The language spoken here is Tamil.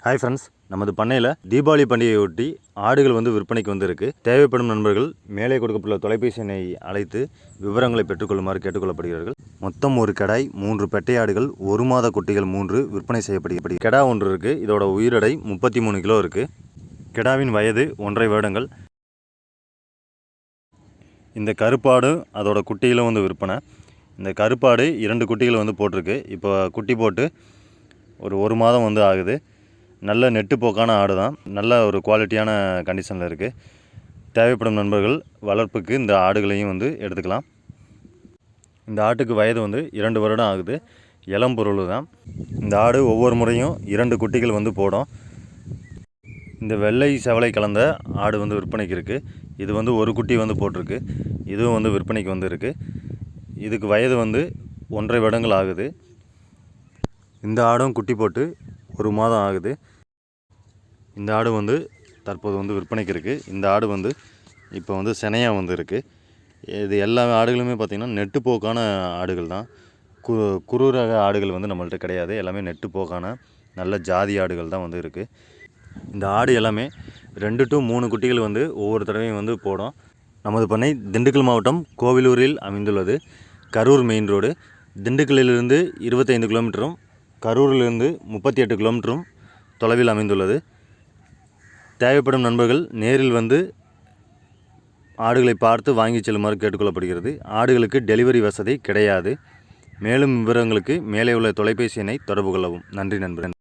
ஹாய் ஃப்ரெண்ட்ஸ், நமது பண்ணையில் தீபாவளி பண்டிகையொட்டி ஆடுகள் விற்பனைக்கு இருக்குது. தேவைப்படும் நண்பர்கள் மேலே கொடுக்கப்பட்டுள்ள தொலைபேசி எண்ணை அழைத்து விவரங்களை பெற்றுக்கொள்ளுமாறு கேட்டுக்கொள்ளப்படுகிறார்கள். மொத்தம் ஒரு கடாய் 3 பெட்டை ஆடுகள் 1 மாத குட்டிகள் 3 விற்பனை செய்யப்படுகிறது. கெடா ஒன்று இருக்குது. இதோட உயிரெடை 33 கிலோ இருக்குது. கெடாவின் வயது 1.5 வருடங்கள். இந்த கருப்பாடு அதோட குட்டிகளும் விற்பனை. இந்த கருப்பாடு 2 குட்டிகள் போட்டிருக்கு. இப்போ குட்டி போட்டு ஒரு மாதம் ஆகுது. நல்ல நெட்டு போக்கான ஆடு தான். நல்ல ஒரு குவாலிட்டியான கண்டிஷனில் இருக்குது. தேவைப்படும் நண்பர்கள் வளர்ப்புக்கு இந்த ஆடுகளையும் எடுத்துக்கலாம். இந்த ஆட்டுக்கு வயது 2 வருடம் ஆகுது. இளம் பொருள் தான். இந்த ஆடு ஒவ்வொரு முறையும் 2 குட்டிகள் போடும். இந்த வெள்ளை செவலை கலந்த ஆடு விற்பனைக்கு இருக்குது. இது ஒரு குட்டி போட்டிருக்கு. இதுவும் விற்பனைக்கு இருக்குது. இதுக்கு வயது 1.5 வருடங்கள் ஆகுது. இந்த ஆடும் குட்டி போட்டு 1 மாதம் ஆகுது. இந்த ஆடு தற்போது விற்பனைக்கு இருக்குது. இந்த ஆடு இப்போ சினையாக இருக்குது. இது எல்லா ஆடுகளுமே பார்த்திங்கன்னா நெட்டு போக்கான ஆடுகள் தான். குறு ரக ஆடுகள் நம்மள்ட்ட கிடையாது. எல்லாமே நெட்டு போக்கான நல்ல ஜாதி ஆடுகள் தான் இருக்குது. இந்த ஆடு எல்லாமே 2 to 3 குட்டிகள் ஒவ்வொரு தடவையும் போடும். நமது பண்ணை திண்டுக்கல் மாவட்டம் கோவிலூரில் அமைந்துள்ளது. Karur main road. திண்டுக்கல்லிலிருந்து 25 கிலோமீட்டரும் கரூரிலிருந்து 38 கிலோமீட்டரும் தொலைவில் அமைந்துள்ளது. தேவைப்படும் நண்பர்கள் நேரில் ஆடுகளை பார்த்து வாங்கி செல்லுமாறு கேட்டுக்கொள்ளப்படுகிறது. ஆடுகளுக்கு டெலிவரி வசதி கிடையாது. மேலும் விவரங்களுக்கு மேலே உள்ள தொலைபேசி எண்ணை தொடர்பு கொள்ளவும். நன்றி நண்பர்கள்.